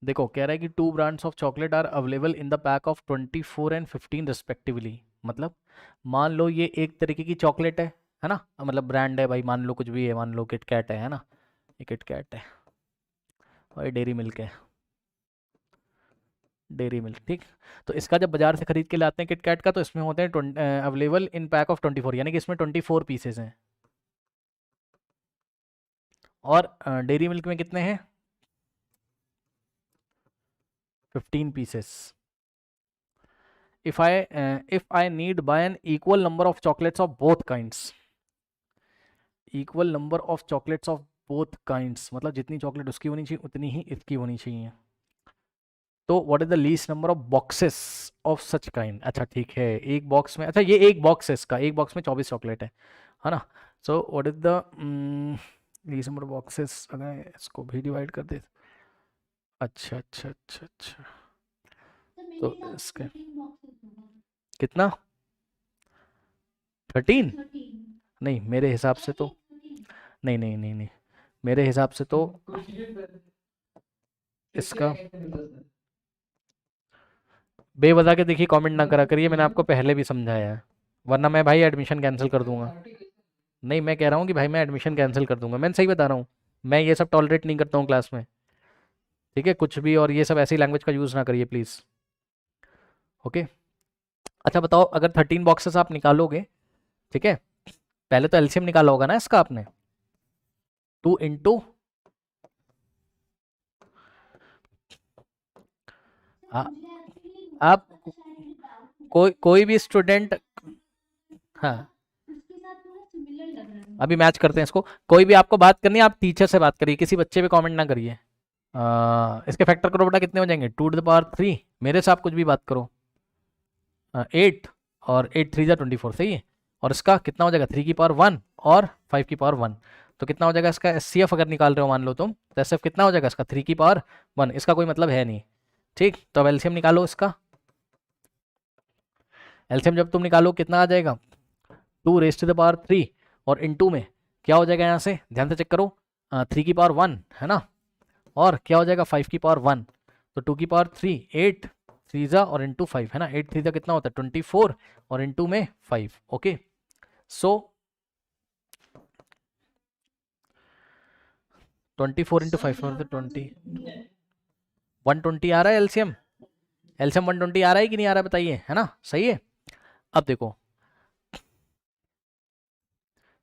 देखो कह रहा है कि 2 brands of chocolate are available in the pack of 24 and 15 respectively. मतलब मान लो ये एक तरीके की चॉकलेट है ना, मतलब ब्रांड है भाई, मान लो कुछ भी है, मान लो किटकैट है ना, ये किटकैट है और डेयरी मिल्क है, डेयरी मिल्क, ठीक। तो इसका जब बाजार से खरीद के लाते हैं किटकैट का, तो इसमें होते हैं अवेलेबल इन पैक ऑफ 24, यानी कि इसमें 24 पीसेस हैं। और डेयरी मिल्क में कितने हैं? 15 pieces. if I need buy an equal number of chocolates of both kinds, equal number of chocolates of both kinds, मतलब जितनी चॉकलेट उसकी होनी चाहिए उतनी ही इसकी होनी चाहिए। तो what is the least number of boxes of such kind? अच्छा ठीक है, एक बॉक्स में, अच्छा ये एक बॉक्स है इसका, एक बॉक्स में 24 चॉकलेट है ना। So what is the least number of boxes, अगर इसको भी डिवाइड कर दे। अच्छा अच्छा अच्छा अच्छा, तो इसके कितना? 13? नहीं मेरे हिसाब से तो, नहीं नहीं नहीं नहीं, मेरे हिसाब से तो इसका, बेवजह के देखिए कमेंट ना करा करिए, मैंने आपको पहले भी समझाया है, वरना मैं भाई एडमिशन कैंसिल कर दूंगा। नहीं मैं कह रहा हूँ कि भाई मैं एडमिशन कैंसिल कर दूंगा, मैं सही बता रहा हूँ, मैं ये सब टॉलरेट नहीं करता हूँ क्लास में, ठीक है, कुछ भी, और ये सब ऐसी लैंग्वेज का यूज़ ना करिए प्लीज़, ओके। अच्छा बताओ, अगर 13 बॉक्सेस आप निकालोगे, ठीक है, पहले तो एलसीएम निकाला होगा ना इसका आपने, 2 इंटू, आप कोई भी स्टूडेंट, हाँ अभी मैच करते हैं इसको, कोई भी आपको बात करनी है आप टीचर से बात करिए, किसी बच्चे पे कमेंट ना करिए। इसके फैक्टर करो बेटा, कितने हो जाएंगे? 2 to the power 3, मेरे से आप कुछ भी बात करो। 8 और 8 3 जा 24, सही है। और इसका कितना हो जाएगा? 3 की पावर 1 और 5 की पावर 1, तो कितना हो जाएगा इसका एचसीएफ अगर निकाल रहे हो मान लो तुम, तो एचसीएफ कितना हो जाएगा इसका? 3 की पावर 1, इसका कोई मतलब है नहीं, ठीक। तो अब एलसीएम निकालो इसका, एलसीएम जब तुम निकालो कितना आ जाएगा? 2 raised to the power 3, और इनटू में क्या हो जाएगा यहाँ से ध्यान से चेक करो, 3 की पावर 1 है ना, और क्या हो जाएगा 5 की पावर 1, तो 2 की पावर 3, 8 3 और इंटू 5 है ना, 8 3 कितना होता है? 24, और इंटू में 5, ओके। सो 24 × 5 20, 120 आ रहा है एलसीएम, एलसीएम 120 आ रहा है कि नहीं आ रहा है बताइए, है ना, सही है। अब देखो,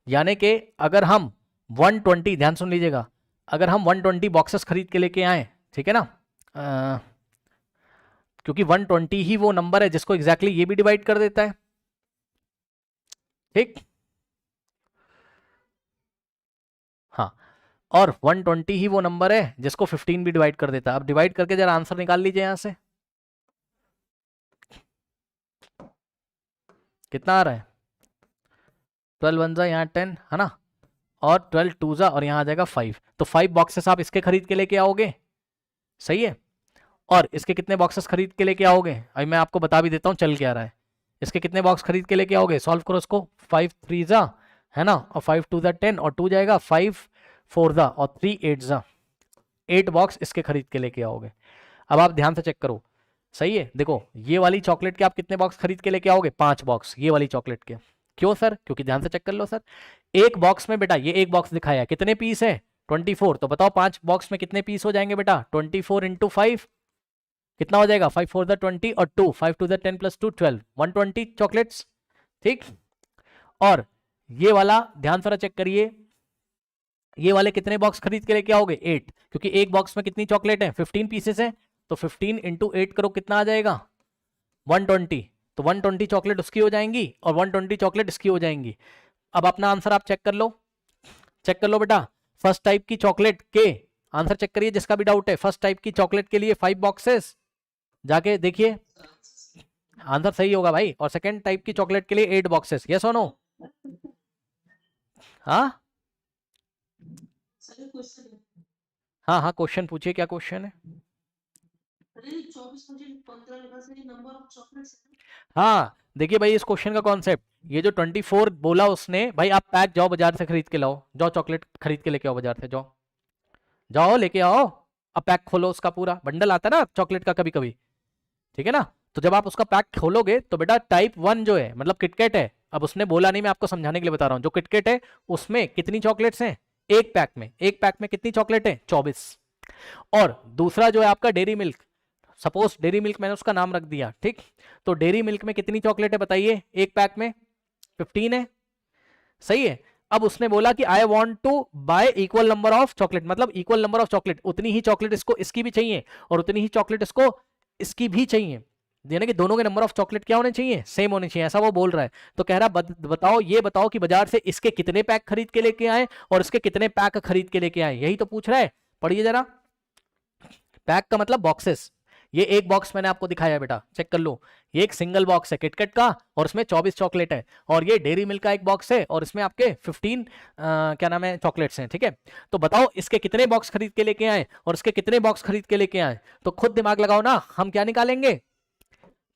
यानी कि अगर हम 120, ध्यान सुन लीजिएगा, अगर हम 120 बॉक्सेस खरीद के लेके आए, ठीक है ना, क्योंकि 120 ही वो नंबर है जिसको एग्जैक्टली ये भी डिवाइड कर देता है, ठीक। हाँ, और 120 ही वो नंबर है जिसको 15 भी डिवाइड कर देता है। अब डिवाइड करके जरा आंसर निकाल लीजिए यहां से, कितना आ रहा है? 12 1 जा यहाँ 10 है ना, और 12 2 जा, और यहाँ आ जाएगा 5, तो 5 बॉक्सेस आप इसके खरीद के लेके आओगे, सही है। और इसके कितने बॉक्सेस खरीद के लेके आओगे, अभी मैं आपको बता भी देता हूँ चल क्या रहा है। इसके कितने बॉक्स खरीद के लेके आओगे, सॉल्व करो इसको, 5 3 जा है ना, और 5 2 जा 10, और 2 जाएगा 5 4 जा, और 3 8 जा, 8 बॉक्स इसके खरीद के लेके आओगे। अब आप ध्यान से चेक करो, सही है। देखो ये वाली चॉकलेट के आप कितने बॉक्स खरीद के लेके आओगे? 5 बॉक्स ये वाली चॉकलेट के। क्यों सर? क्योंकि ध्यान से चेक कर लो सर, एक बॉक्स में बेटा, ये एक बॉक्स दिखाया है, कितने पीस है? 24, तो बताओ 5 बॉक्स में कितने पीस हो जाएंगे बेटा? 24 इंटू 5 कितना हो जाएगा? 5 4 20, और 2 5 2 10 प्लस 2 12, 120 चॉकलेट्स, ठीक। और ये वाला ध्यान से चेक करिए, ये वाले कितने बॉक्स खरीद के लेके आओगे? 8, क्योंकि एक बॉक्स में कितनी चॉकलेट है? 15 पीसेस है, तो 15 इंटू 8 करो, कितना आ जाएगा? 120, तो 120 चॉकलेट उसकी हो जाएंगी और 120 चॉकलेट इसकी हो जाएंगी। अब अपना आंसर आप चेक कर लो, चेक कर लो बेटा, फर्स्ट टाइप की चॉकलेट के आंसर चेक करिए, जिसका भी डाउट है, फर्स्ट टाइप की चॉकलेट के लिए 5 बॉक्सेस, जाके देखिए आंसर सही होगा भाई, और सेकंड टाइप की चॉकलेट के लिए 8 बॉक्सेस, यस और नो? हाँ हाँ हाँ, क्वेश्चन पूछिए, क्या क्वेश्चन है? हाँ देखिए भाई, इस क्वेश्चन का कॉन्सेप्ट, ये जो 24 बोला उसने, भाई आप पैक जाओ बाजार से खरीद के लाओ, जाओ चॉकलेट खरीद के लेके आओ बाजार से, जाओ जाओ लेके आओ। अब पैक खोलो, उसका पूरा बंडल आता है ना चॉकलेट का कभी कभी, ठीक है ना। तो जब आप उसका पैक खोलोगे तो बेटा टाइप 1 जो है मतलब किटकैट है, अब उसने बोला नहीं, मैं आपको समझाने के लिए बता रहा हूं, जो किटकैट है उसमें कितनी चॉकलेट्स हैं एक पैक में, एक पैक में कितनी चॉकलेट है 24। और दूसरा जो है आपका dairy milk, suppose dairy milk मैंने उसका नाम रख दिया, ठीक। तो डेयरी मिल्क में कितनी चॉकलेट है बताइए एक पैक में, 15 है, सही है। अब उसने बोला कि I want to buy equal number of chocolate, मतलब इक्वल नंबर ऑफ चॉकलेट, उतनी ही चॉकलेट इसको इसकी भी चाहिए और उतनी ही चॉकलेट इसको इसकी भी चाहिए, यानी कि दोनों के नंबर ऑफ चॉकलेट क्या होने चाहिए, सेम होने चाहिए, ऐसा वो बोल रहा है। तो कह रहा बताओ, ये बताओ कि बाजार से इसके कितने पैक खरीद के लेके आए और इसके कितने पैक खरीद के लेके आए, यही तो पूछ रहा है। पढ़िए जरा, पैक का मतलब बॉक्सेस, ये एक बॉक्स मैंने आपको दिखाया है बेटा, चेक कर लो, ये एक सिंगल बॉक्स है किटकैट का और इसमें 24 चॉकलेट है, और ये डेयरी मिल्क का एक बॉक्स है और इसमें आपके 15 क्या नाम है चॉकलेट्स हैं, ठीक है। तो बताओ इसके कितने बॉक्स खरीद के लेके आए और इसके कितने बॉक्स खरीद के लेके आए, तो खुद दिमाग लगाओ ना, हम क्या निकालेंगे,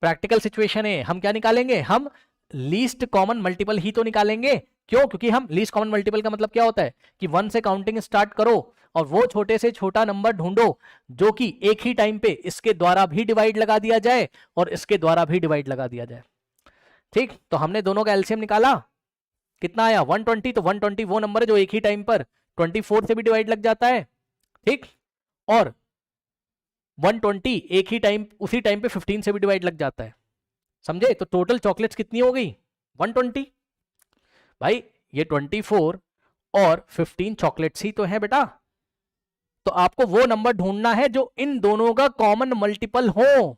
प्रैक्टिकल सिचुएशन है, हम क्या निकालेंगे, हम लीस्ट कॉमन मल्टीपल ही तो निकालेंगे। क्यों, क्योंकि हम लीस्ट कॉमन मल्टीपल का मतलब क्या होता है कि 1 से काउंटिंग स्टार्ट करो और वो छोटे से छोटा नंबर ढूंढो जो कि एक ही टाइम पे इसके द्वारा भी डिवाइड लगा दिया जाए और इसके द्वारा भी डिवाइड लगा दिया जाए, ठीक। तो हमने दोनों का एलसीएम निकाला, कितना आया 120, तो 120 वो नंबर है जो एक ही टाइम पर 24 से भी डिवाइड लग जाता है, ठीक, और 120 एक ही टाइम उसी टाइम पे 15 से भी डिवाइड लग जाता है, समझे। तो टोटल चॉकलेट्स कितनी हो गई 120, भाई ये 24 और 15 चॉकलेट्स ही तो है बेटा। तो आपको वो नंबर ढूंढना है जो इन दोनों का कॉमन मल्टीपल हो।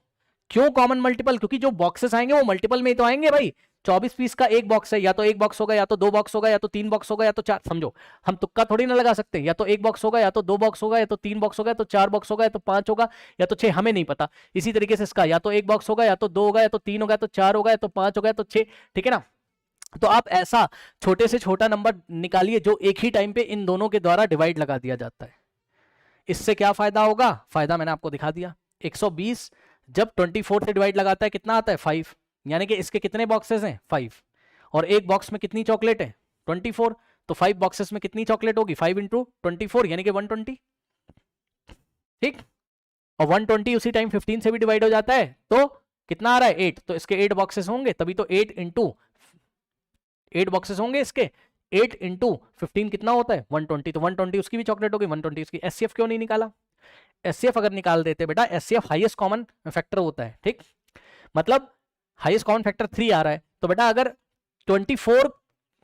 क्यों कॉमन मल्टीपल, क्योंकि जो बॉक्सेस आएंगे वो मल्टीपल में ही तो आएंगे भाई। 24 पीस का एक बॉक्स है, या तो एक बॉक्स होगा, या तो दो बॉक्स होगा, या तो तीन बॉक्स होगा, या तो चार, समझो हम तुक्का थोड़ी ना लगा सकते, या तो एक बॉक्स होगा, या तो दो बॉक्स होगा, या तो तीन बॉक्स होगा, या तो चार बॉक्स होगा, या तो पांच होगा, या तो छह, हमें नहीं पता। इसी तरीके से इसका या तो एक बॉक्स होगा, या तो दो होगा, या तो तीन होगा, या तो चार होगा, या तो पांच होगा, या तो छह, ठीक है ना। तो आप ऐसा छोटे से छोटा नंबर निकालिए जो एक ही टाइम पे इन दोनों के द्वारा डिवाइड लगा दिया जाता है। इससे क्या फायदा होगा, फायदा मैंने आपको दिखा दिया, 120 जब 24 से डिवाइड लगाता है कितना आता है 5, यानी कि इसके कितने बॉक्सेस हैं 5, और एक बॉक्स में कितनी चॉकलेट है 24, तो 5 बॉक्सेस में कितनी चॉकलेट होगी 5 इंटू 24 यानी कि 120, ठीक। और 120 उसी टाइम 15 से भी डिवाइड हो जाता है तो कितना आ रहा है 8, तो इसके 8 बॉक्सेस होंगे, तभी तो 8 इंटू 8 बॉक्सेस होंगे इसके, 8 इंटू 15 कितना होता है 120, तो 120 उसकी भी चॉकलेट होगी 120 उसकी। एचसीएफ क्यों नहीं निकाला, एचसीएफ अगर निकाल देते बेटा, एचसीएफ हाईएस्ट कॉमन फैक्टर होता है, ठीक, मतलब हाईएस्ट कॉमन फैक्टर 3 आ रहा है, तो बेटा अगर 24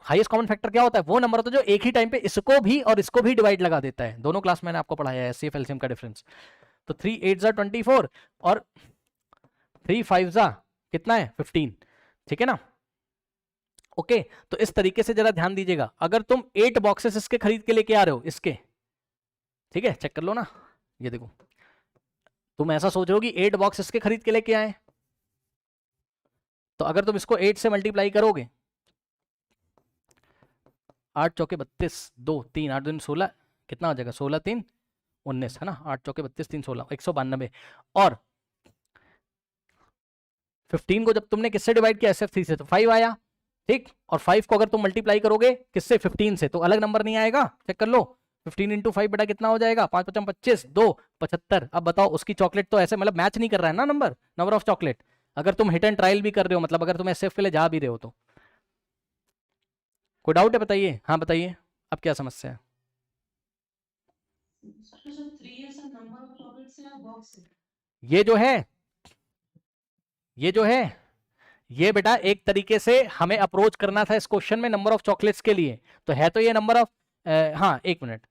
हाईएस्ट कॉमन फैक्टर क्या होता है, वो नंबर होता है जो एक ही टाइम पे इसको भी और इसको भी डिवाइड लगा देता है। दोनों क्लास मैंने आपको पढ़ाया है एचसीएफ एलसीएम का डिफरेंस। तो 3 8 जा 24 और 3 5 जा कितना है 15, ठीक है ना। ओके, तो इस तरीके से जरा ध्यान दीजिएगा, अगर तुम 8 बॉक्सेस इसके खरीद के लेके आ रहे हो इसके, ठीक है, चेक कर लो ना, ये देखो तुम ऐसा सोच रहे हो कि 8 बॉक्स इसके खरीद के लेके आए, तो अगर तुम इसको 8 से मल्टीप्लाई करोगे, 8 चौके 32, 2 3 8 2 16, कितना हो जाएगा 16 3 19 है ना, 8 चौके 32 3 16 192, और 15 को जब तुमने किससे डिवाइड किया SF3 से, तो 5 आया, ठीक। और 5 को अगर तुम मल्टीप्लाई करोगे किससे 15 से, तो अलग नंबर नहीं आएगा, चेक कर लो 15 इंटू 5 बेटा कितना हो जाएगा 5 5 25 2 75। अब बताओ उसकी चॉकलेट तो ऐसे मतलब मैच नहीं कर रहा है ना नंबर ऑफ चॉकलेट, अगर तुम हिट एंड ट्रायल भी कर रहे हो, मतलब अगर तुम एसएफ के लिए जा भी रहे हो तो। कोई डाउट है बताइए, हाँ बताइए अब क्या समस्या है। ये जो है ये बेटा एक तरीके से हमें अप्रोच करना था इस क्वेश्चन में नंबर ऑफ चॉकलेट्स के लिए, तो है तो ये नंबर ऑफ हाँ एक मिनट,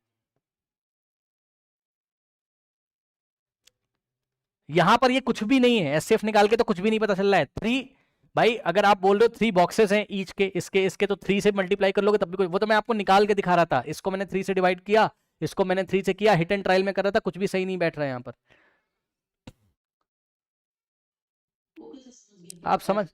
यहां पर ये कुछ भी नहीं है, एसएफ निकाल के तो कुछ भी नहीं पता चल रहा है। 3 भाई अगर आप बोल रहे हो 3 बॉक्सेस हैं ईच के, इसके तो 3 से मल्टीप्लाई कर लोगे तब भी कोई, वो तो मैं आपको निकाल के दिखा रहा था, इसको मैंने 3 से डिवाइड किया, इसको मैंने 3 से किया, हिट एंड ट्रायल में कर रहा था, कुछ भी सही नहीं बैठ रहा है यहाँ पर, आप समझ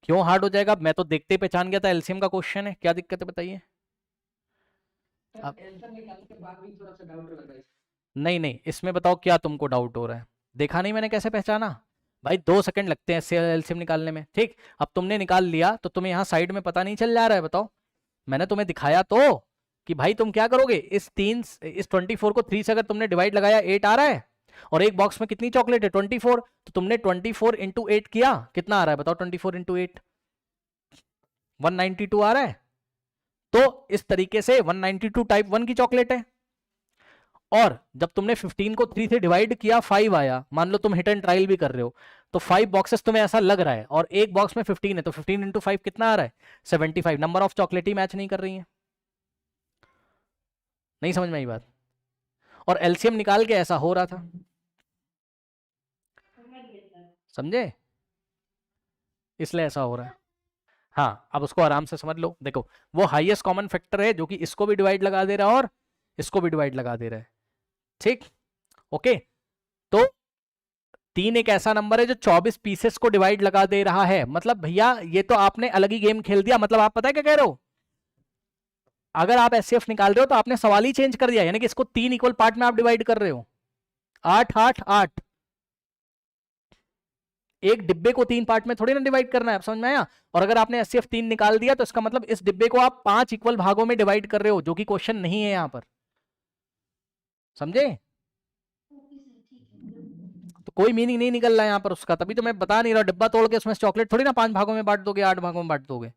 क्यों हार्ड हो जाएगा, मैं तो देखते ही पहचान गया था एलसीएम का क्वेश्चन है, क्या दिक्कत है बताइए आप। नहीं नहीं, इसमें बताओ क्या तुमको डाउट हो रहा है, देखा नहीं मैंने कैसे पहचाना, भाई 2 सेकंड लगते हैं एलसीएम निकालने में, ठीक। अब तुमने निकाल लिया तो तुम्हें यहाँ साइड में पता नहीं चल जा रहा है, बताओ मैंने तुम्हें दिखाया तो कि भाई तुम क्या करोगे, इस 24 को 3 से अगर तुमने डिवाइड लगाया 8 आ रहा है, और एक बॉक्स में कितनी चॉकलेट है 24, तो तुमने 24 इंटू 8 किया, कितना आ रहा है बताओ 24 इंटू 8, 192 आ रहा है। तो इस तरीके से 192 टाइप 1 की चॉकलेट है। और जब तुमने 15 को 3 से डिवाइड किया 5 आया, मान लो तुम हिट एंड ट्रायल भी कर रहे हो, तो 5 बॉक्सेस तुम्हें ऐसा लग रहा है, और एक बॉक्स में 15 है, तो 15 इंटू 5 कितना आ रहा है 75। Number of chocolate he match नहीं कर रही है। नहीं समझ में आई बात। और एलसीएम निकाल के ऐसा हो रहा था, समझे, इसलिए ऐसा हो रहा है। हाँ अब उसको आराम से समझ लो, देखो वो हाईएस्ट कॉमन फैक्टर है जो कि इसको भी डिवाइड लगा दे रहा है और इसको भी डिवाइड लगा दे रहा है, ठीक, ओके। तो 3 एक ऐसा नंबर है जो 24 पीसेस को डिवाइड लगा दे रहा है, मतलब भैया ये तो आपने अलग ही गेम खेल दिया। मतलब आप पता है क्या कह रहे हो, अगर आप एचसीएफ निकाल रहे हो तो आपने सवाल ही चेंज कर दिया, यानी कि इसको 3 इक्वल पार्ट में आप डिवाइड कर रहे हो, 8 8 8। एक डिब्बे को 3 पार्ट में थोड़ी ना डिवाइड करना है, आप समझ में आया। और अगर आपने एचसीएफ 3 निकाल दिया तो इसका मतलब इस डिब्बे को आप 5 इक्वल भागों में डिवाइड कर रहे हो, जो कि क्वेश्चन नहीं है यहां पर, समझे। तो कोई मीनिंग नहीं निकल रहा है यहां पर उसका, तभी तो मैं बता नहीं रहा, डिब्बा तोड़ के उसमें चॉकलेट थोड़ी ना 5 भागों में बांट दोगे, 8 भागों में बांट दोगे।